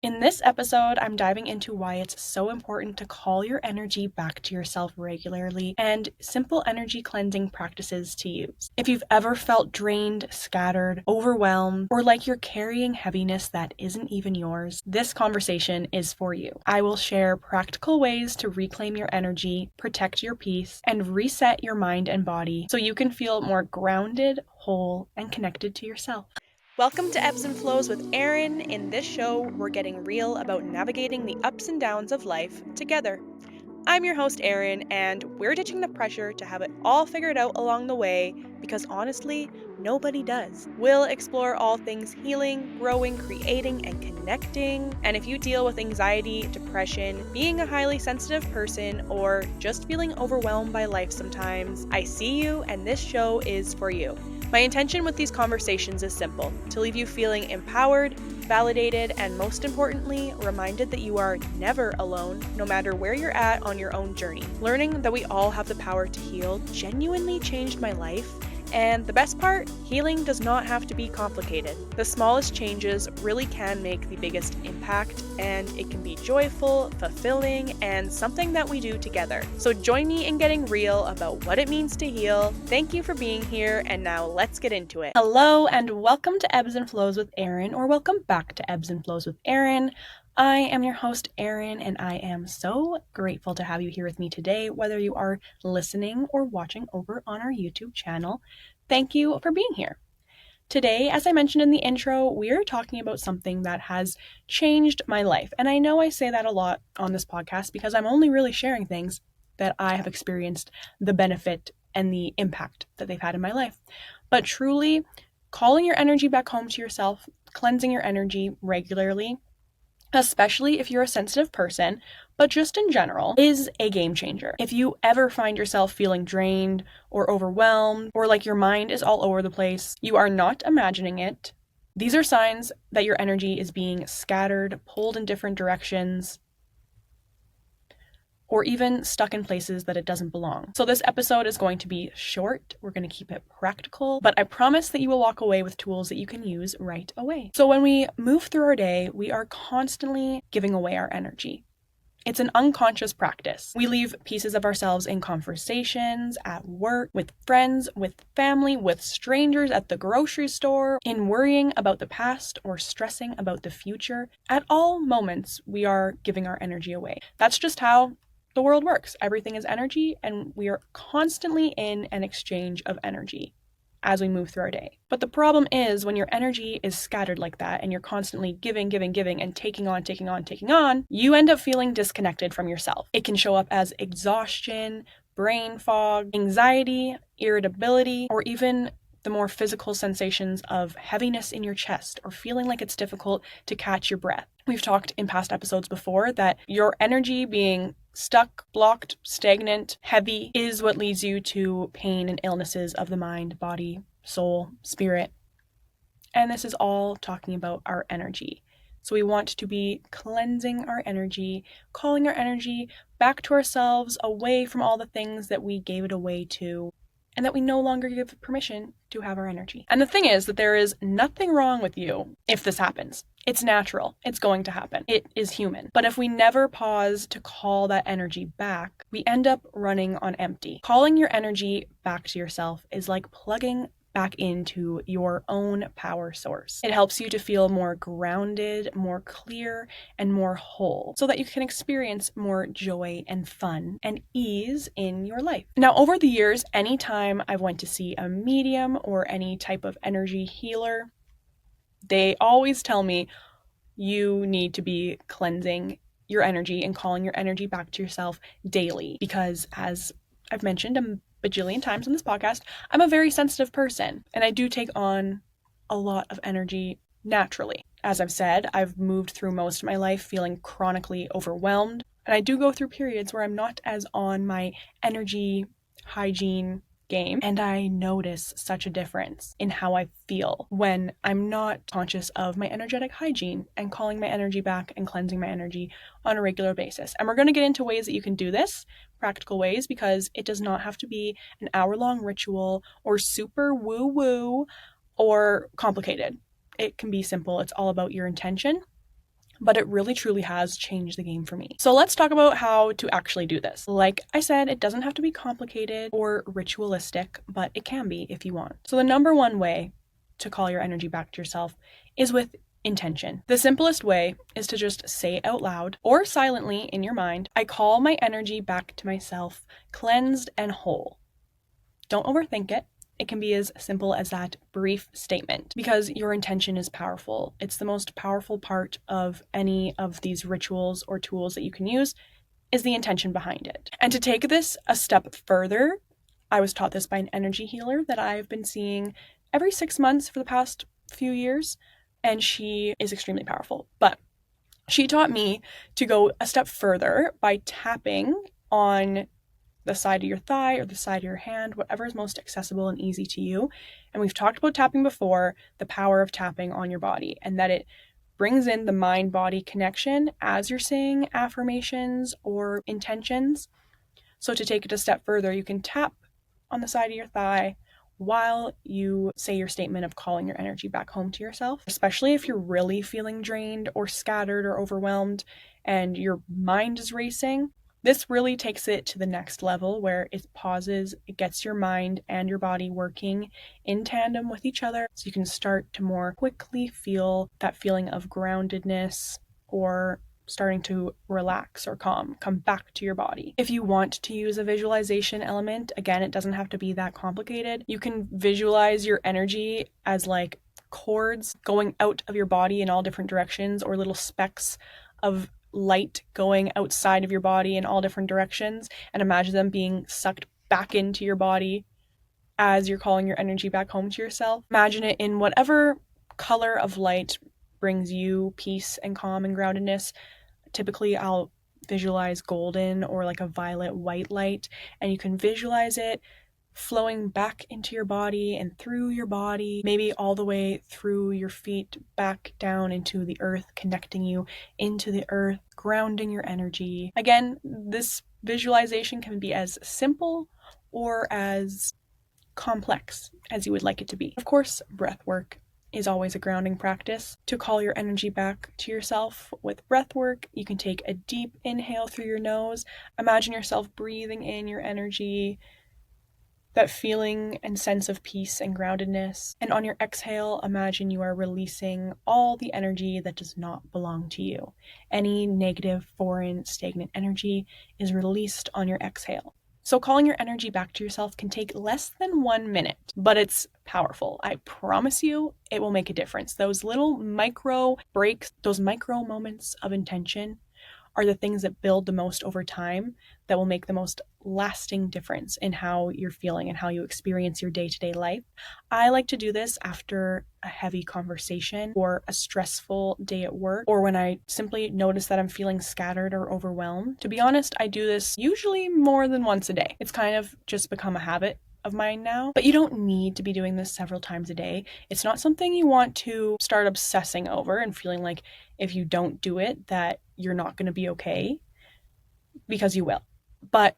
In this episode, I'm diving into why it's so important to call your energy back to yourself regularly and simple energy cleansing practices to use. If you've ever felt drained, scattered, overwhelmed, or like you're carrying heaviness that isn't even yours, this conversation is for you. I will share practical ways to reclaim your energy, protect your peace, and reset your mind and body so you can feel more grounded, whole, and connected to yourself. Welcome to Ebbs and Flows with Erin. In this show, we're getting real about navigating the ups and downs of life together. I'm your host, Erin, and we're ditching the pressure to have it all figured out along the way because honestly, nobody does. We'll explore all things healing, growing, creating, and connecting. And if you deal with anxiety, depression, being a highly sensitive person, or just feeling overwhelmed by life sometimes, I see you, and this show is for you. My intention with these conversations is simple: to leave you feeling empowered, validated, and most importantly, reminded that you are never alone, no matter where you're at on your own journey. Learning that we all have the power to heal genuinely changed my life. And the best part, healing does not have to be complicated. The smallest changes really can make the biggest impact, and it can be joyful, fulfilling, and something that we do together. So join me in getting real about what it means to heal. Thank you for being here, and now let's get into it. Hello, and welcome to Ebbs and Flows with Erin, or welcome back to Ebbs and Flows with Erin. I am your host, Erin, and I am so grateful to have you here with me today, whether you are listening or watching over on our YouTube channel. Thank you for being here. Today, as I mentioned in the intro, we are talking about something that has changed my life. And I know I say that a lot on this podcast because I'm only really sharing things that I have experienced the benefit and the impact that they've had in my life. But truly, calling your energy back home to yourself, cleansing your energy regularly, especially if you're a sensitive person, but just in general, is a game changer. If you ever find yourself feeling drained or overwhelmed or like your mind is all over the place, you are not imagining it. These are signs that your energy is being scattered, pulled in different directions, or even stuck in places that it doesn't belong. So this episode is going to be short. We're going to keep it practical, but I promise that you will walk away with tools that you can use right away. So when we move through our day, we are constantly giving away our energy. It's an unconscious practice. We leave pieces of ourselves in conversations, at work, with friends, with family, with strangers at the grocery store, in worrying about the past or stressing about the future. At all moments, we are giving our energy away. That's just how the world works. Everything is energy, and we are constantly in an exchange of energy as we move through our day. But the problem is when your energy is scattered like that and you're constantly giving and taking on, you end up feeling disconnected from yourself. It can show up as exhaustion, brain fog, anxiety, irritability, or even the more physical sensations of heaviness in your chest or feeling like it's difficult to catch your breath. We've talked in past episodes before that your energy being stuck, blocked, stagnant, heavy is what leads you to pain and illnesses of the mind, body, soul, spirit. And this is all talking about our energy. So we want to be cleansing our energy, calling our energy back to ourselves, away from all the things that we gave it away to, and that we no longer give permission to have our energy. And the thing is that there is nothing wrong with you if this happens. It's natural. It's going to happen. It is human. But if we never pause to call that energy back, we end up running on empty. Calling your energy back to yourself is like plugging back into your own power source. It helps you to feel more grounded, more clear, and more whole so that you can experience more joy and fun and ease in your life. Now, over the years, anytime I've went to see a medium or any type of energy healer, they always tell me you need to be cleansing your energy and calling your energy back to yourself daily because, as I've mentioned a bajillion times on this podcast, I'm a very sensitive person and I do take on a lot of energy naturally. As I've said, I've moved through most of my life feeling chronically overwhelmed, and I do go through periods where I'm not as on my energy hygiene game, and I notice such a difference in how I feel when I'm not conscious of my energetic hygiene and calling my energy back and cleansing my energy on a regular basis. And we're going to get into ways that you can do this, practical ways, because it does not have to be an hour-long ritual or super woo-woo or complicated. It can be simple. It's all about your intention. but it really truly has changed the game for me. So let's talk about how to actually do this. Like I said, it doesn't have to be complicated or ritualistic, but it can be if you want. So the number one way to call your energy back to yourself is with intention. The simplest way is to just say out loud or silently in your mind, I call my energy back to myself, cleansed and whole. Don't overthink it. It can be as simple as that brief statement because your intention is powerful. It's the most powerful part of any of these rituals or tools that you can use is the intention behind it. And to take this a step further, I was taught this by an energy healer that I've been seeing every 6 months for the past few years, and she is extremely powerful. But she taught me to go a step further by tapping on the side of your thigh or the side of your hand, whatever is most accessible and easy to you. And we've talked about tapping before, the power of tapping on your body, and that it brings in the mind-body connection as you're saying affirmations or intentions. So to take it a step further, you can tap on the side of your thigh while you say your statement of calling your energy back home to yourself, especially if you're really feeling drained or scattered or overwhelmed and your mind is racing. This really takes it to the next level where it pauses, it gets your mind and your body working in tandem with each other so you can start to more quickly feel that feeling of groundedness or starting to relax or come back to your body. If you want to use a visualization element, again, it doesn't have to be that complicated. You can visualize your energy as like cords going out of your body in all different directions or little specks of light going outside of your body in all different directions, and imagine them being sucked back into your body as you're calling your energy back home to yourself. Imagine it in whatever color of light brings you peace and calm and groundedness. Typically, I'll visualize golden or like a violet white light, and you can visualize it flowing back into your body and through your body, maybe all the way through your feet, back down into the earth, connecting you into the earth, grounding your energy. Again, this visualization can be as simple or as complex as you would like it to be. Of course, breath work is always a grounding practice. To call your energy back to yourself with breath work, you can take a deep inhale through your nose. Imagine yourself breathing in your energy, that feeling and sense of peace and groundedness. And on your exhale, imagine you are releasing all the energy that does not belong to you. Any negative, foreign, stagnant energy is released on your exhale. So calling your energy back to yourself can take less than 1 minute, but it's powerful. I promise you it will make a difference. Those little micro breaks, those micro moments of intention are the things that build the most over time, that will make the most lasting difference in how you're feeling and how you experience your day-to-day life. I like to do this after a heavy conversation or a stressful day at work, or when I simply notice that I'm feeling scattered or overwhelmed. To be honest, I do this usually more than once a day. It's kind of just become a habit of mine now, but you don't need to be doing this several times a day. It's not something you want to start obsessing over and feeling like if you don't do it that you're not going to be okay, because you will. But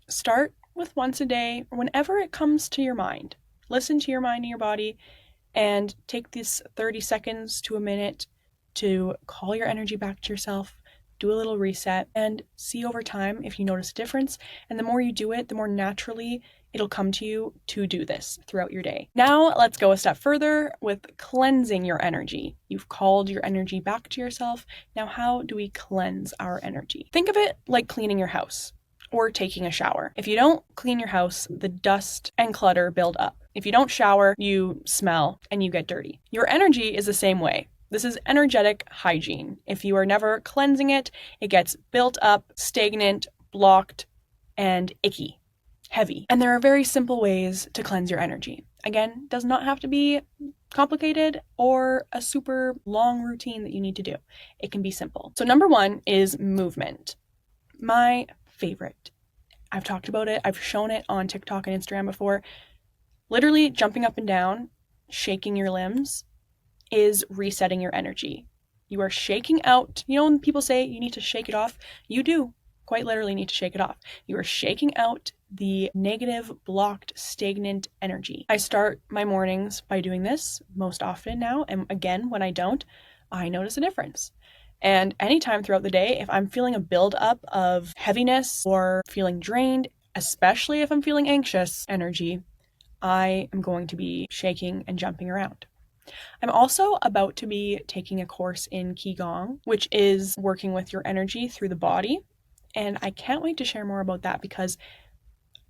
start with once a day, whenever it comes to your mind. Listen to your mind and your body and take this 30 seconds to a minute to call your energy back to yourself, do a little reset, and see over time if you notice a difference. And the more you do it, the more naturally it'll come to you to do this throughout your day. Now let's go a step further with cleansing your energy. You've called your energy back to yourself. Now how do we cleanse our energy? Think of it like cleaning your house or taking a shower. If you don't clean your house, the dust and clutter build up. If you don't shower, you smell and you get dirty. Your energy is the same way. This is energetic hygiene. If you are never cleansing it, it gets built up, stagnant, blocked, and icky. Heavy. And there are very simple ways to cleanse your energy. Again, does not have to be complicated or a super long routine that you need to do. It can be simple. So number one is movement. My favorite. I've talked about it. I've shown it on TikTok and Instagram before. Literally jumping up and down, shaking your limbs is resetting your energy. You are shaking out. You know when people say you need to shake it off? You do quite literally need to shake it off. You are shaking out the negative, blocked, stagnant energy. I start my mornings by doing this most often now. And again, when I don't, I notice a difference. And anytime throughout the day, if I'm feeling a buildup of heaviness or feeling drained, especially if I'm feeling anxious energy, I am going to be shaking and jumping around. I'm also about to be taking a course in Qigong, which is working with your energy through the body. And I can't wait to share more about that because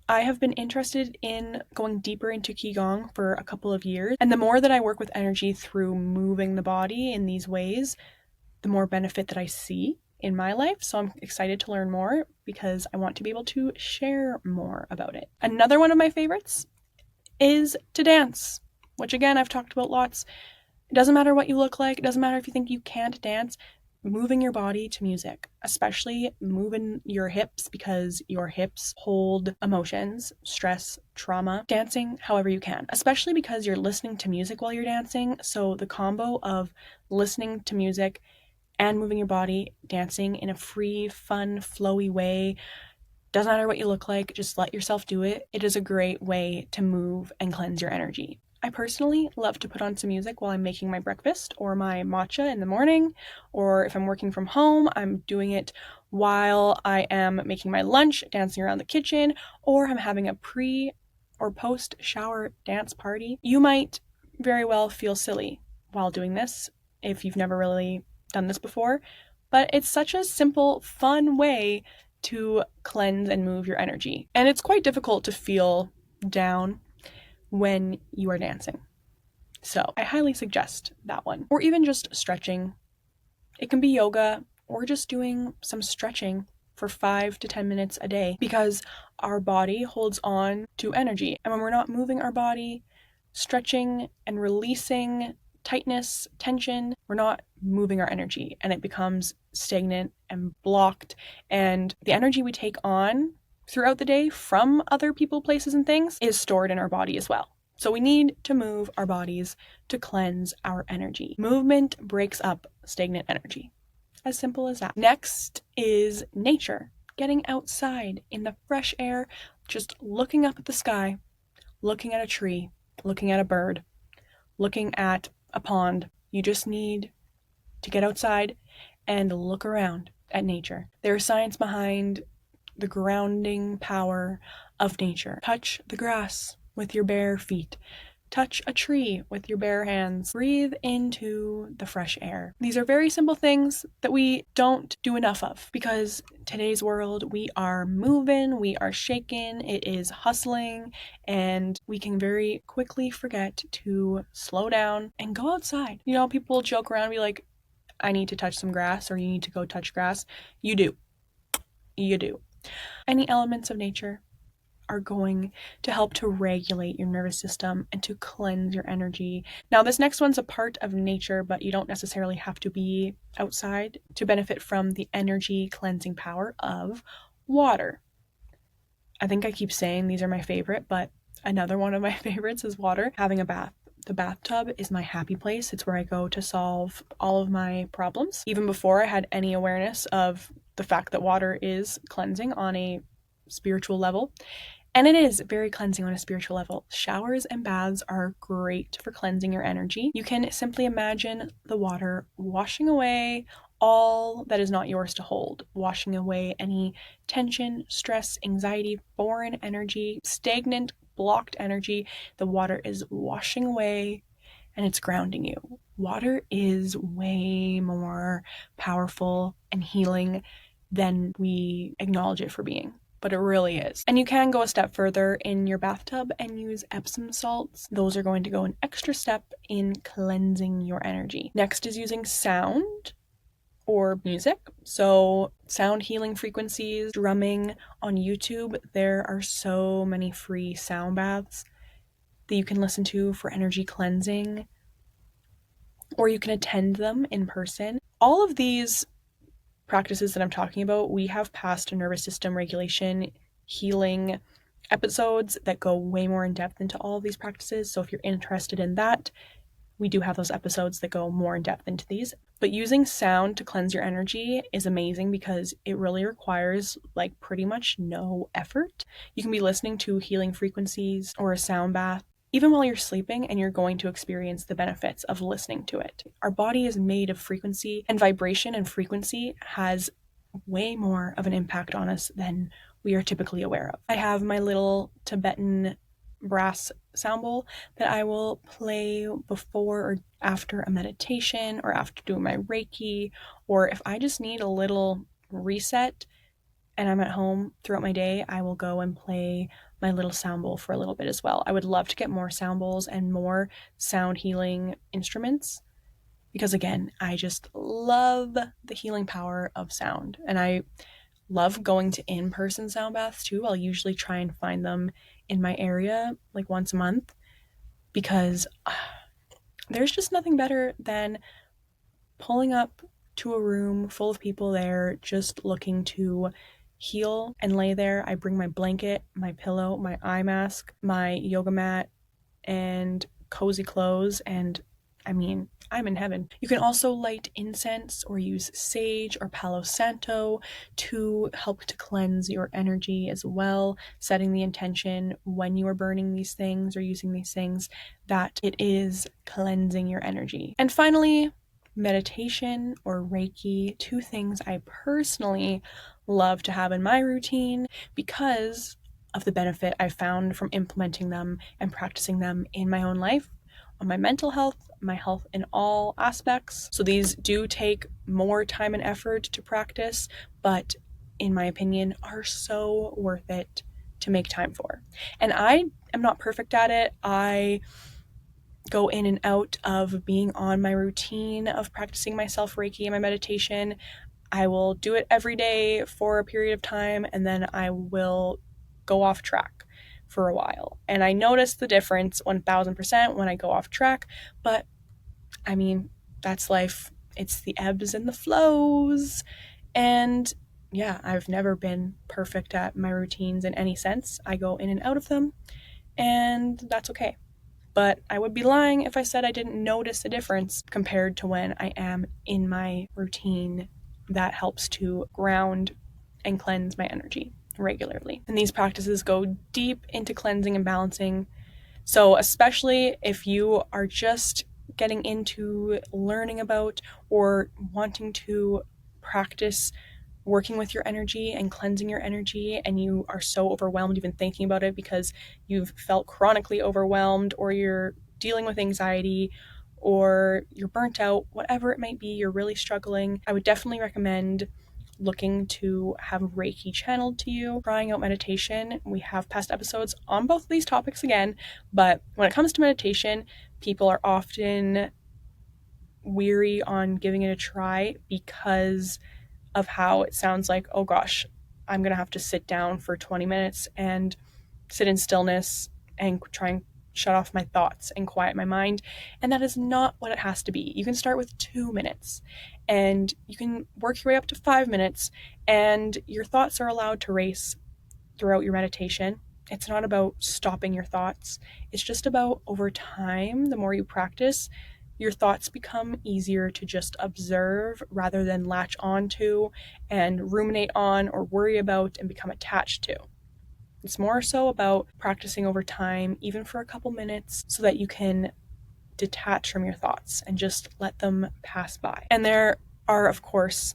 I have been interested in going deeper into Qigong for a couple of years. And the more that I work with energy through moving the body in these ways, the more benefit that I see in my life. So I'm excited to learn more because I want to be able to share more about it. Another one of my favorites is to dance, which again, I've talked about lots. It doesn't matter what you look like. It doesn't matter if you think you can't dance. Moving your body to music, especially moving your hips because your hips hold emotions, stress, trauma. Dancing however you can, especially because you're listening to music while you're dancing. So the combo of listening to music and moving your body, dancing in a free, fun, flowy way. Doesn't matter what you look like, just let yourself do it. It is a great way to move and cleanse your energy. I personally love to put on some music while I'm making my breakfast or my matcha in the morning, or if I'm working from home, I'm doing it while I am making my lunch, dancing around the kitchen, or I'm having a pre or post shower dance party. You might very well feel silly while doing this if you've never really done this before, but it's such a simple, fun way to cleanse and move your energy. And it's quite difficult to feel down when you are dancing. So I highly suggest that one. Or even just stretching. It can be yoga or just doing some stretching for 5 to 10 minutes a day because our body holds on to energy. And when we're not moving our body, stretching and releasing tightness, tension, we're not moving our energy and it becomes stagnant and blocked. And the energy we take on throughout the day from other people, places, and things is stored in our body as well. So we need to move our bodies to cleanse our energy. Movement breaks up stagnant energy. As simple as that. Next is nature. Getting outside in the fresh air, just looking up at the sky, looking at a tree, looking at a bird, looking at a pond. You just need to get outside and look around at nature. There's science behind the grounding power of nature. Touch the grass with your bare feet. Touch a tree with your bare hands. Breathe into the fresh air. These are very simple things that we don't do enough of because today's world, we are moving, we are shaking, it is hustling, and we can very quickly forget to slow down and go outside. You know, people joke around and be like, I need to touch some grass or you need to go touch grass. You do. You do. Any elements of nature are going to help to regulate your nervous system and to cleanse your energy. Now, this next one's a part of nature, but you don't necessarily have to be outside to benefit from the energy cleansing power of water. I think I keep saying these are my favorite, but another one of my favorites is water. Having a bath. The bathtub is my happy place. It's where I go to solve all of my problems. Even before I had any awareness of the fact that water is cleansing on a spiritual level. And it is very cleansing on a spiritual level. Showers and baths are great for cleansing your energy. You can simply imagine the water washing away all that is not yours to hold, washing away any tension, stress, anxiety, foreign energy, stagnant, blocked energy. The water is washing away and it's grounding you. Water is way more powerful and healing than we acknowledge it for being. But it really is. And you can go a step further in your bathtub and use Epsom salts. Those are going to go an extra step in cleansing your energy. Next is using sound or music. So sound healing frequencies, drumming on YouTube. There are so many free sound baths that you can listen to for energy cleansing, or you can attend them in person. All of these practices that I'm talking about, we have past nervous system regulation healing episodes that go way more in depth into all of these practices. So if you're interested in that, we do have those episodes that go more in depth into these. But using sound to cleanse your energy is amazing because it really requires like pretty much no effort. You can be listening to healing frequencies or a sound bath even while you're sleeping, and you're going to experience the benefits of listening to it. Our body is made of frequency, and vibration and frequency has way more of an impact on us than we are typically aware of. I have my little Tibetan brass sound bowl that I will play before or after a meditation, or after doing my Reiki, or if I just need a little reset and I'm at home throughout my day, I will go and play my little sound bowl for a little bit as well. I would love to get more sound bowls and more sound healing instruments, because again, I just love the healing power of sound. And I love going to in-person sound baths too. I'll usually try and find them in my area like once a month, because there's just nothing better than pulling up to a room full of people there just looking to heal and lay there. I bring my blanket, my pillow, my eye mask, my yoga mat, and cozy clothes, and I mean, I'm in heaven. You can also light incense or use sage or Palo Santo to help to cleanse your energy as well, setting the intention when you are burning these things or using these things that it is cleansing your energy. And finally, meditation or Reiki, two things I personally love to have in my routine because of the benefit I found from implementing them and practicing them in my own life, on my mental health, my health in all aspects. So these do take more time and effort to practice, but in my opinion, are so worth it to make time for. And I am not perfect at it. I go in and out of being on my routine of practicing my self-Reiki and my meditation. I will do it every day for a period of time, and then I will go off track for a while. And I notice the difference 1000% when I go off track, but I mean, that's life. It's the ebbs and the flows. And yeah, I've never been perfect at my routines in any sense. I go in and out of them, and that's okay. But I would be lying if I said I didn't notice a difference compared to when I am in my routine that helps to ground and cleanse my energy regularly. And these practices go deep into cleansing and balancing. So especially if you are just getting into learning about or wanting to practice working with your energy and cleansing your energy, and you are so overwhelmed even thinking about it because you've felt chronically overwhelmed, or you're dealing with anxiety, or you're burnt out, whatever it might be, you're really struggling, I would definitely recommend looking to have Reiki channeled to you, trying out meditation. We have past episodes on both of these topics again, but when it comes to meditation, people are often weary on giving it a try because of how it sounds like, oh gosh, I'm gonna have to sit down for 20 minutes and sit in stillness and try and shut off my thoughts and quiet my mind. And that is not what it has to be. You can start with 2 minutes and you can work your way up to 5 minutes, and your thoughts are allowed to race throughout your meditation. It's not about stopping your thoughts. It's just about, over time, the more you practice, your thoughts become easier to just observe rather than latch onto and ruminate on or worry about and become attached to. It's more so about practicing over time, even for a couple minutes, so that you can detach from your thoughts and just let them pass by. And there are, of course,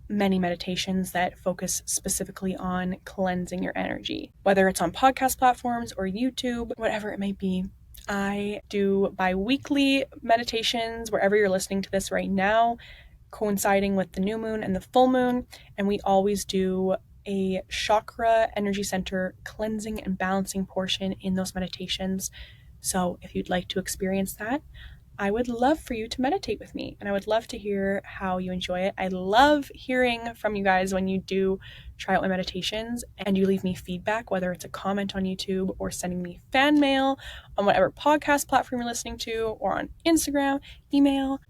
many meditations that focus specifically on cleansing your energy, whether it's on podcast platforms or YouTube, whatever it may be. I do bi-weekly meditations wherever you're listening to this right now, coinciding with the new moon and the full moon, and we always do a chakra energy center cleansing and balancing portion in those meditations. So if you'd like to experience that, I would love for you to meditate with me, and I would love to hear how you enjoy it. I love hearing from you guys when you do try out my meditations and you leave me feedback, whether it's a comment on YouTube or sending me fan mail on whatever podcast platform you're listening to, or on Instagram, email.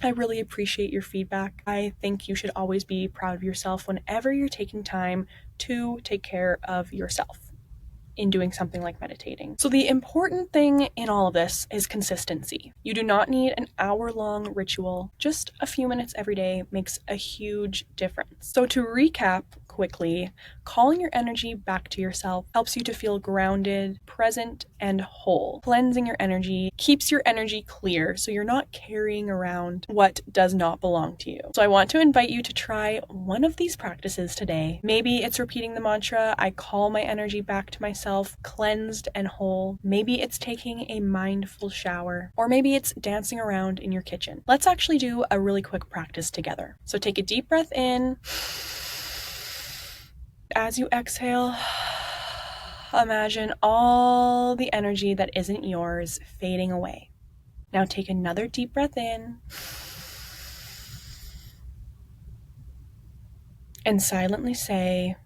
I really appreciate your feedback. I think you should always be proud of yourself whenever you're taking time to take care of yourself in doing something like meditating. So the important thing in all of this is consistency. You do not need an hour-long ritual. Just a few minutes every day makes a huge difference. So to recap quickly, calling your energy back to yourself helps you to feel grounded, present, and whole. Cleansing your energy keeps your energy clear so you're not carrying around what does not belong to you. So I want to invite you to try one of these practices today. Maybe it's repeating the mantra, I call my energy back to myself, cleansed and whole. Maybe it's taking a mindful shower, or maybe it's dancing around in your kitchen. Let's actually do a really quick practice together. So take a deep breath in. As you exhale, imagine all the energy that isn't yours fading away. Now take another deep breath in and silently say,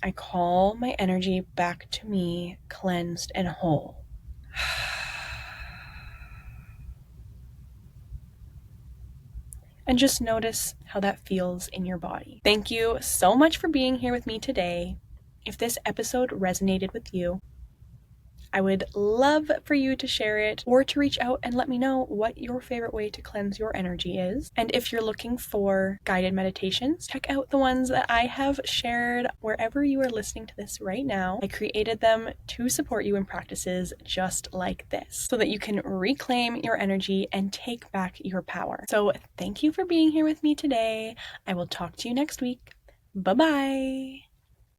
I call my energy back to me, cleansed and whole. And just notice how that feels in your body. Thank you so much for being here with me today. If this episode resonated with you, I would love for you to share it or to reach out and let me know what your favorite way to cleanse your energy is. And if you're looking for guided meditations, check out the ones that I have shared wherever you are listening to this right now. I created them to support you in practices just like this so that you can reclaim your energy and take back your power. So thank you for being here with me today. I will talk to you next week. Bye-bye.